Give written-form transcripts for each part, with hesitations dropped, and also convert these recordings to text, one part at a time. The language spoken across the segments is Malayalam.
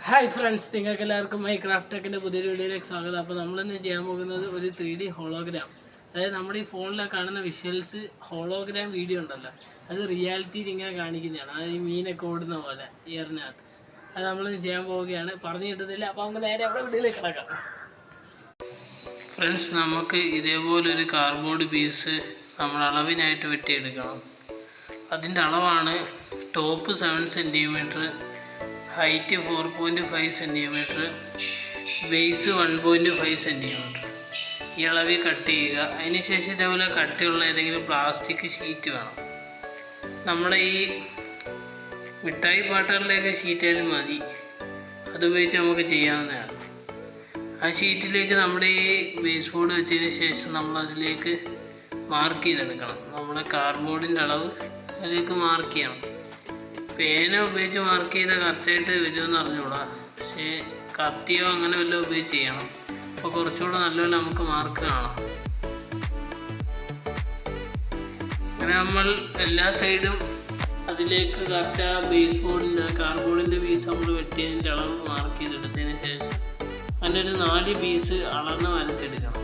ഹായ് ഫ്രണ്ട്സ്, നിങ്ങൾക്ക് എല്ലാവർക്കും മൈക്രാഫ്റ്റ് ടെക്കിൻ്റെ പുതിയൊരു വീഡിയോയിലേക്ക് സ്വാഗതം. അപ്പോൾ നമ്മളിന്ന് ചെയ്യാൻ പോകുന്നത് ഒരു 3D ഹോളോഗ്രാം, അതായത് നമ്മുടെ ഈ ഫോണിൽ കാണുന്ന വിഷ്വൽസ് ഹോളോഗ്രാം വീഡിയോ ഉണ്ടല്ലോ, അത് റിയാലിറ്റിയിൽ ഇങ്ങനെ കാണിക്കുന്നതാണ്. അതായത് ഈ മീനൊക്കെ ഓടുന്ന പോലെ ഇയറിനകത്ത്. അത് നമ്മളിന്ന് ചെയ്യാൻ പോവുകയാണ്. പറഞ്ഞു കിട്ടുന്നില്ല, അപ്പോൾ നമുക്ക് നേരെ അവിടെ വീഡിയോയിലേക്ക് കിടക്കാം. ഫ്രണ്ട്സ്, നമുക്ക് ഇതേപോലൊരു കാർഡ്ബോർഡ് പീസ് നമ്മൾ അളവിനായിട്ട് വെട്ടിയെടുക്കണം. അതിൻ്റെ അളവാണ് top 7 centimetre, height 4.5 centimetre, base 1.5 centimetre. ഈ അളവിൽ കട്ട് ചെയ്യുക. അതിനുശേഷം ഇതേപോലെ കട്ടിയുള്ള ഏതെങ്കിലും പ്ലാസ്റ്റിക് ഷീറ്റ് വേണം. നമ്മുടെ ഈ മിഠായി പാട്ടറിലേക്ക് ഷീറ്റായാലും മതി, അതുപയോഗിച്ച് നമുക്ക് ചെയ്യാവുന്നതാണ്. ആ ഷീറ്റിലേക്ക് നമ്മുടെ ഈ ബേസ് ബോർഡ് വെച്ചതിന് ശേഷം നമ്മളതിലേക്ക് മാർക്ക് ചെയ്തെടുക്കണം. നമ്മുടെ കാർഡ്ബോർഡിൻ്റെ അളവ് അതിലേക്ക് മാർക്ക് ചെയ്യണം. പേന ഉപയോഗിച്ച് മാർക്ക് ചെയ്താൽ കറക്റ്റായിട്ട് വരുമെന്ന് അറിഞ്ഞൂടാ, പക്ഷേ കത്തിയോ അങ്ങനെ വല്ലതും ഉപയോഗിച്ച് ചെയ്യണം. അപ്പോൾ കുറച്ചുകൂടെ നല്ലപോലെ നമുക്ക് മാർക്ക് കാണാം. അങ്ങനെ നമ്മൾ എല്ലാ സൈഡും അതിലേക്ക് കറക്റ്റ് ആ ബേസ് ബോർഡിൻ്റെ കാർഡ്ബോർഡിൻ്റെ പീസ് നമ്മൾ വെട്ടിയതിൻ്റെ അളവ് മാർക്ക് ചെയ്തെടുത്തതിന് ശേഷം അതിൻ്റെ ഒരു 4 പീസ് അളന്ന് വരച്ചെടുക്കണം.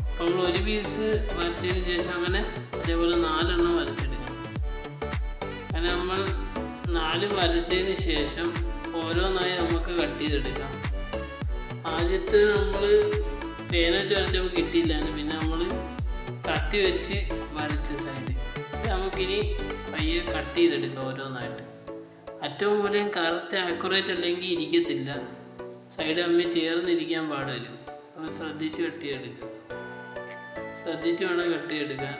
അപ്പോൾ നമ്മൾ ഒരു പീസ് വരച്ചതിന് ശേഷം അങ്ങനെ അതേപോലെ 4 എണ്ണം വരച്ചെടുക്കണം. അങ്ങനെ നമ്മൾ 4 വരച്ചതിന് ശേഷം ഓരോന്നായി നമുക്ക് കട്ട് ചെയ്തെടുക്കാം. ആദ്യത്തെ നമ്മൾ പേന വെച്ച് വരച്ചപ്പോൾ കിട്ടിയില്ലായിരുന്നു, പിന്നെ നമ്മൾ കത്തി വെച്ച് വരച്ച സൈഡ് നമുക്കിനി പയ്യെ കട്ട് ചെയ്തെടുക്കാം ഓരോന്നായിട്ട്. അറ്റവും മൂലയും കറക്റ്റ് ആക്യുറേറ്റ് അല്ലെങ്കിൽ ഇരിക്കത്തില്ല, സൈഡ് തമ്മിൽ ചേർന്നിരിക്കാൻ പാടുവരും. അപ്പോൾ ശ്രദ്ധിച്ച് കട്ട് ചെയ്തെടുക്കുക, ശ്രദ്ധിച്ച് വേണം കട്ട് ചെയ്തെടുക്കാൻ.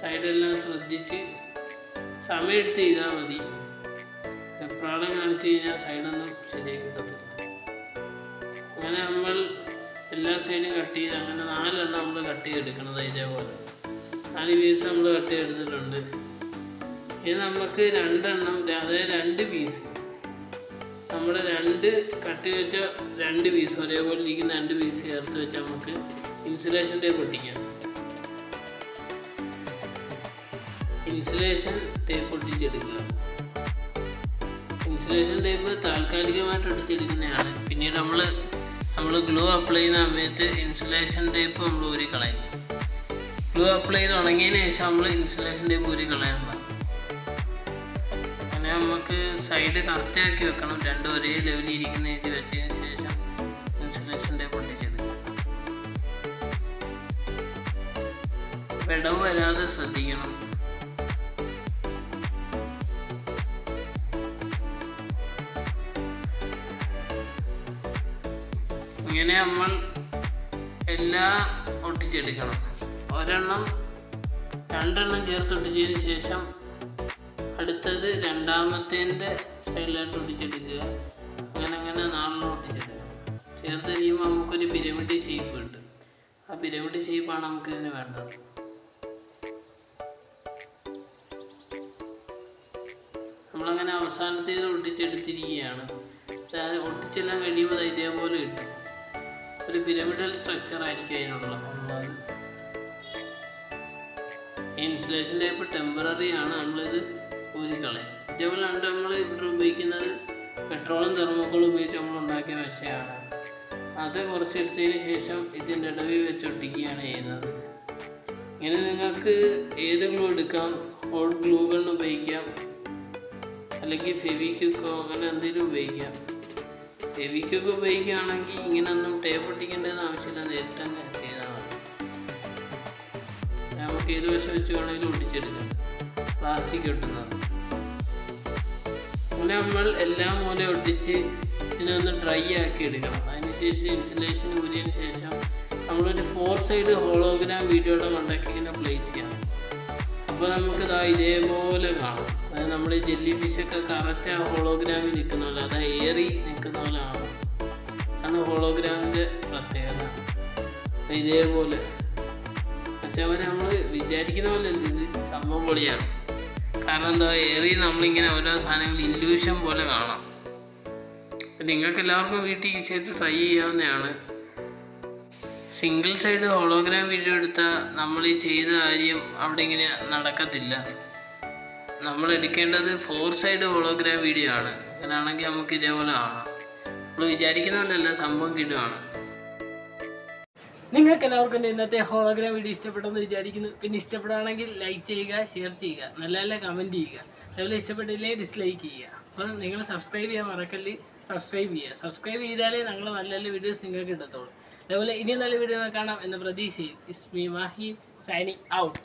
സൈഡെല്ലാം ശ്രദ്ധിച്ച് സമയമെടുത്ത് ചെയ്താൽ മതി. എപ്പോഴും കാണിച്ചു കഴിഞ്ഞാൽ സൈഡൊന്നും ശരിയായി കിട്ടത്തില്ല. അങ്ങനെ നമ്മൾ എല്ലാ സൈഡും കട്ട് ചെയ്ത് അങ്ങനെ 4 എണ്ണം നമ്മൾ കട്ട് ചെയ്തെടുക്കണത്. ഇതേപോലെ 4 പീസ് നമ്മൾ കട്ട് ചെയ്തെടുത്തിട്ടുണ്ട്. ഇനി നമുക്ക് 2 എണ്ണം, അതായത് 2 പീസ് നമ്മുടെ 2 കട്ട് വെച്ച 2 പീസ് ഒരേപോലെ ഇരിക്കുന്ന 2 പീസ് ചേർത്ത് വെച്ച് നമുക്ക് ഇൻസുലേഷൻ ടേപ്പ് ഒട്ടിക്കാം. ഇൻസുലേഷൻ ടേപ്പ് ഒട്ടിച്ചെടുക്കുക. ഇൻസുലേഷൻ ടേപ്പ് താൽക്കാലികമായിട്ട് ഒട്ടിച്ചെടുക്കുന്നതാണ്. പിന്നീട് നമ്മൾ ഗ്ലൂ അപ്ലൈ ചെയ്യുന്ന സമയത്ത് ഇൻസുലേഷൻ ടേപ്പ് നമ്മൾ ഊരി കളയും. ഗ്ലൂ അപ്ലൈ ചെയ്ത് ഉണങ്ങിയതിന് ശേഷം നമ്മൾ ഇൻസുലേഷൻ ടേപ്പ് ഊരി കളയണം. അങ്ങനെ നമുക്ക് സൈഡ് കറക്റ്റാക്കി വെക്കണം. 2 ഒരേ ലെവലിൽ ഇരിക്കുന്ന രീതി വെച്ചതിന് ശേഷം ഇൻസുലേഷൻ ടേപ്പ് ഒട്ടിച്ചെടുക്കുക. വിടവ് വരാതെ ശ്രദ്ധിക്കണം. ഇങ്ങനെ നമ്മൾ എല്ലാം ഒട്ടിച്ചെടുക്കണം. 1 എണ്ണം 2 എണ്ണം ചേർത്ത് ഒട്ടിച്ചതിന് ശേഷം അടുത്തത് രണ്ടാമത്തേൻ്റെ സൈഡിലായിട്ട് ഒട്ടിച്ചെടുക്കുക. അങ്ങനെ 4 ഒട്ടിച്ചെടുക്കുക. ചേർത്ത് കഴിയുമ്പോൾ നമുക്കൊരു പിരമിഡ് ഷേപ്പ് കിട്ടും. ആ പിരമിഡ് ഷേപ്പാണ് നമുക്ക് ഇതിന് വേണ്ടത്. നമ്മളങ്ങനെ അവസാനത്തേത് ഒട്ടിച്ചെടുത്തിരിക്കുകയാണ്. ഒട്ടിച്ചെല്ലാം കഴിയുമ്പോൾ ഇതേപോലെ കിട്ടും. ഒരു പിരമിഡൽ സ്ട്രക്ചർ ആയിരിക്കും അതിനുള്ളത്. ഇൻസുലേഷൻ ടേപ്പ് ടെമ്പററി ആണ്, നമ്മളിത് ഊരിക്കളയും. ഇതേപോലെയാണ് നമ്മൾ ഇവിടെ ഉപയോഗിക്കുന്നത്. പെട്രോളും തെർമോക്കോളും ഉപയോഗിച്ച് നമ്മൾ ഉണ്ടാക്കിയ വശയാണ്. അത് കുറച്ചെടുത്തതിന് ശേഷം ഇതിൻ്റെ ഇടവിൽ വെച്ച് ഒട്ടിക്കുകയാണ് ചെയ്യുന്നത്. ഇങ്ങനെ നിങ്ങൾക്ക് ഏത് ഗ്ലൂ എടുക്കാം, ഹോട്ട് ഗ്ലൂ ഗൺ ഉപയോഗിക്കാം, അല്ലെങ്കിൽ ഫെവിക്വിക്കോ അങ്ങനെ എന്തെങ്കിലും ഉപയോഗിക്കാം. ഫെവിക്വിക്ക് ഉപയോഗിക്കുകയാണെങ്കിൽ ഇങ്ങനെയൊന്നും ടേപ്പ് ഒട്ടിക്കേണ്ടതെന്ന് ആവശ്യമില്ല, നേരിട്ട് അങ്ങ് ചെയ്താൽ മതി. നമുക്ക് ഏത് വശം വെച്ച് വേണമെങ്കിലും ഒട്ടിച്ചെടുക്കാം, പ്ലാസ്റ്റിക് ഒട്ടുന്നത്. അങ്ങനെ നമ്മൾ എല്ലാം മൂലം ഒട്ടിച്ച് ഇതിനൊന്ന് ഡ്രൈ ആക്കി എടുക്കണം. അതിനുശേഷം ഇൻസുലേഷൻ ഊരിയതിന് ശേഷം നമ്മളൊരു 4 സൈഡ് ഹോളോഗ്രാം വീഡിയോയുടെ കോണ്ടാക്ട് ഇങ്ങനെ പ്ലേസ് ചെയ്യണം. അപ്പോൾ നമുക്കിതാ ഇതേപോലെ കാണാം. അതായത് നമ്മുടെ ജെല്ലി ഫിഷൊക്കെ കറക്റ്റ് ആ ഹോളോഗ്രാമിൽ നിൽക്കുന്ന പോലെ, അതായത് ഏറി നിൽക്കുന്ന പോലെ ആണ്. അതാണ് ഹോളോഗ്രാമിൻ്റെ പ്രത്യേകത. ഇതേപോലെ പക്ഷെ നമ്മൾ വിചാരിക്കുന്ന പോലെ അല്ല, ഇത് സംഭവം പൊളിയാണ്. കാരണം എന്താ, ഏറി നമ്മളിങ്ങനെ ഓരോ സാധനങ്ങൾ ഇല്യൂഷൻ പോലെ കാണാം. നിങ്ങൾക്ക് എല്ലാവർക്കും വീട്ടിൽ ഈസിയായിട്ട് ട്രൈ ചെയ്യാവുന്നതാണ്. സിംഗിൾ സൈഡ് ഹോളോഗ്രാം വീഡിയോ എടുത്താൽ നമ്മൾ ഈ ചെയ്ത കാര്യം അവിടെ ഇങ്ങനെ നടക്കത്തില്ല. നമ്മൾ എടുക്കേണ്ടത് 4 സൈഡ് ഹോളോഗ്രാം വീഡിയോ ആണ്. അങ്ങനെയാണെങ്കിൽ നമുക്ക് ഇതേപോലെ കാണാം. നമ്മൾ വിചാരിക്കുന്നതല്ല, സംഭവം കിട്ടുകയാണ്. നിങ്ങൾക്ക് എല്ലാവർക്കും ഇന്നത്തെ ഹോളോഗ്രാം വീഡിയോ ഇഷ്ടപ്പെട്ടെന്ന് വിചാരിക്കുന്നു. പിന്നെ ഇഷ്ടപ്പെടുകയാണെങ്കിൽ ലൈക്ക് ചെയ്യുക, ഷെയർ ചെയ്യുക, നല്ല നല്ല കമൻറ്റ് ചെയ്യുക. അതുപോലെ ഇഷ്ടപ്പെട്ടില്ലേ ഡിസ്ലൈക്ക് ചെയ്യുക. അപ്പോൾ നിങ്ങൾ സബ്സ്ക്രൈബ് ചെയ്യാൻ മറക്കല്ലേ, സബ്സ്ക്രൈബ് ചെയ്യുക. സബ്സ്ക്രൈബ് ചെയ്താലേ ഞങ്ങൾ നല്ല നല്ല വീഡിയോസ് നിങ്ങൾക്ക് കിട്ടത്തുള്ളൂ. അതുപോലെ ഇനി നല്ല വീഡിയോ കാണാം എന്ന പ്രതീക്ഷയിൽ ഇസ്മി മാഹി സൈനിങ് ഔട്ട്.